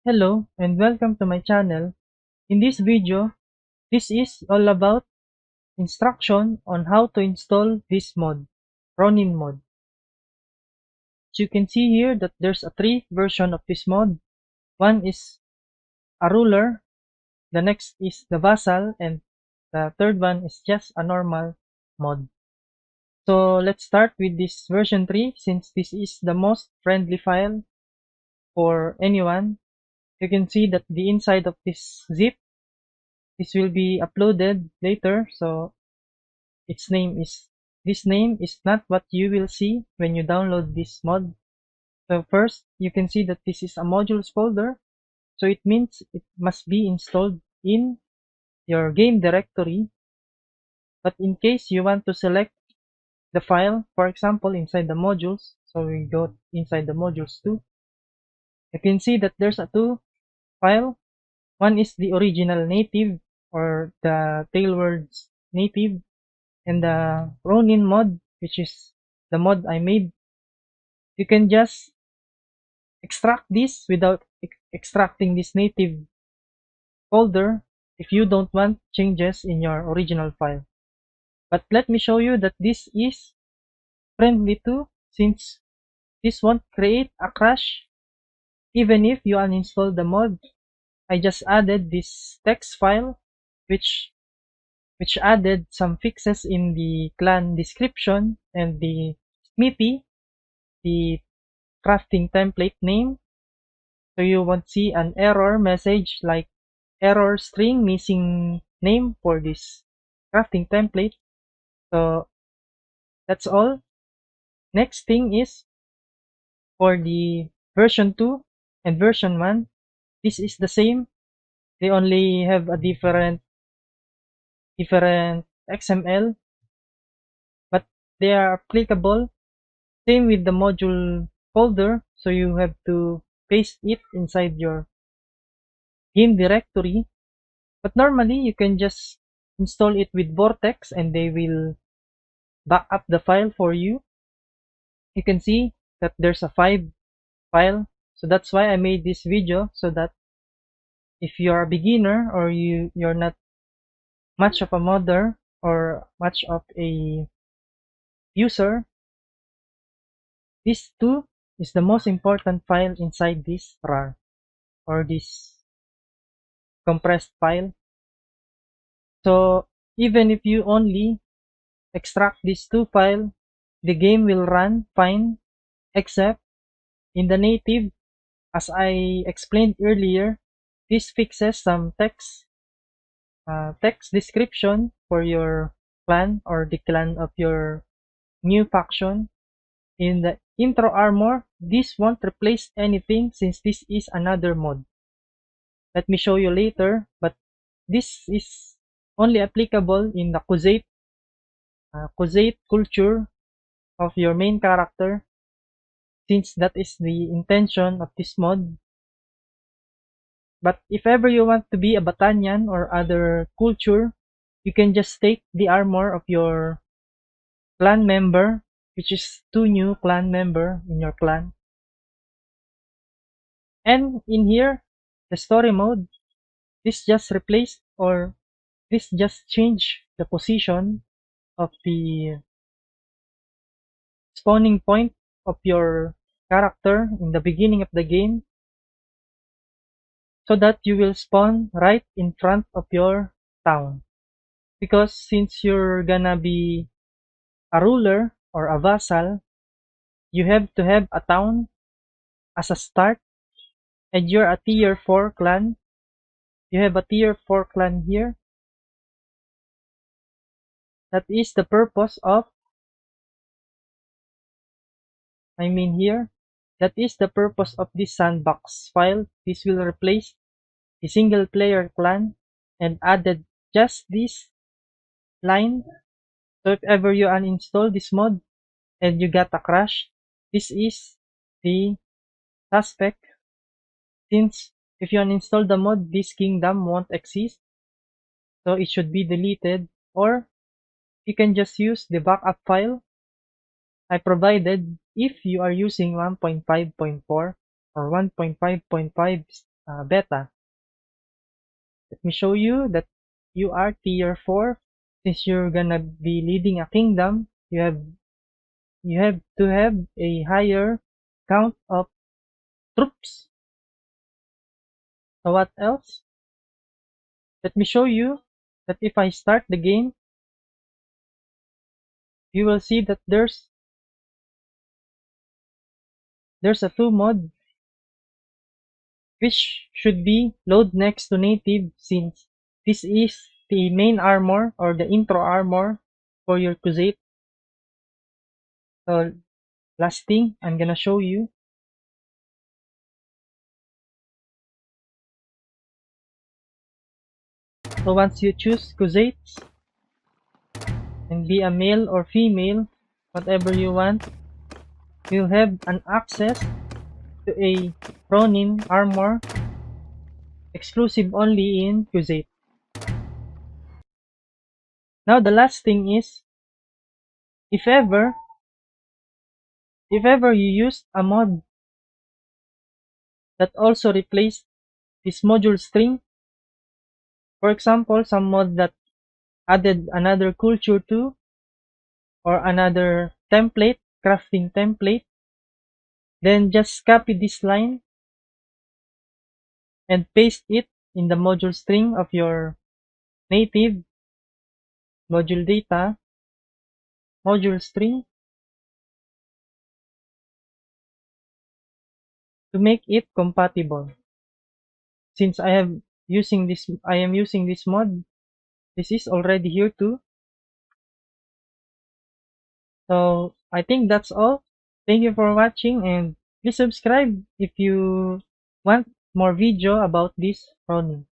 Hello and welcome to my channel. In this video, this is all about instruction on how to install this mod, Ronin mod. As you can see here that there's a three version of this mod. One is a ruler, the next is the vassal, and the third one is just a normal mod. So let's start with this version 3 since this is the most friendly file for anyone. You can see that the inside of this zip, this will be uploaded later, so this name is not what you will see when you download this mod. So first, you can see that this is a modules folder, so it means it must be installed in your game directory. But in case you want to select the file, for example, inside the modules, so we go inside the modules too, you can see that there's a two file. One is the original native or the Tailwords native, and the Ronin mod, which is the mod I made. You can just extract this without extracting this native folder if you don't want changes in your original file. But let me show you that this is friendly too, since this won't create a crash even if you uninstall the mod. I just added this text file which added some fixes in the clan description and the smithy, the crafting template name, so you won't see an error message like error string missing name for this crafting template. So that's all. Next thing is for the version 2 and version 1, this is the same. They only have a different XML, but they are applicable. Same with the module folder, so you have to paste it inside your game directory. But normally you can just install it with Vortex and they will back up the file for you. You can see that there's a 5 file, so that's why I made this video, so that if you're a beginner or you're not much of a modder or much of a user, this too is the most important file inside this RAR or this compressed file. So even if you only extract these two files, the game will run fine, except in the native, as I explained earlier, this fixes some text description for your clan or the clan of your new faction. In the intro armor, this won't replace anything since this is another mod. Let me show you later, but this is only applicable in the Khuzait culture of your main character, since that is the intention of this mod. But if ever you want to be a Batanyan or other culture, you can just take the armor of your clan member, which is 2 new clan member in your clan. And in here, the story mode, this just replaced or this just changed the position of the spawning point of your character in the beginning of the game, so that you will spawn right in front of your town. Because since you're gonna be a ruler or a vassal, you have to have a town as a start, and you're a tier 4 clan. You have a tier 4 clan here. That is the purpose of, here, that is the purpose of this sandbox file. This will replace the single player clan and added just this line. So if ever you uninstall this mod and you got a crash, this is the suspect, since if you uninstall the mod, this kingdom won't exist, so it should be deleted. Or you can just use the backup file I provided if you are using 1.5.4 or 1.5.5 beta. Let me show you that you are tier 4. Since you're gonna be leading a kingdom, you have to have a higher count of troops. So what else? Let me show you that if I start the game, you will see that there's a 2 mod which should be load next to native, since this is the main armor or the intro armor for your Crusade. So last thing I'm gonna show you. So once you choose Crusades and be a male or female, whatever you want, you'll have an access to a Ronin armor exclusive only in Crusade. Now the last thing is, if ever you use a mod that also replaced this module string, for example, some mod that added another culture to, or another template, crafting template, then just copy this line and paste it in the module string of your native module data, module string, to make it compatible. Since I am using this mod, this is already here too. So I think that's all. Thank you for watching, and please subscribe if you want more video about this Ronin.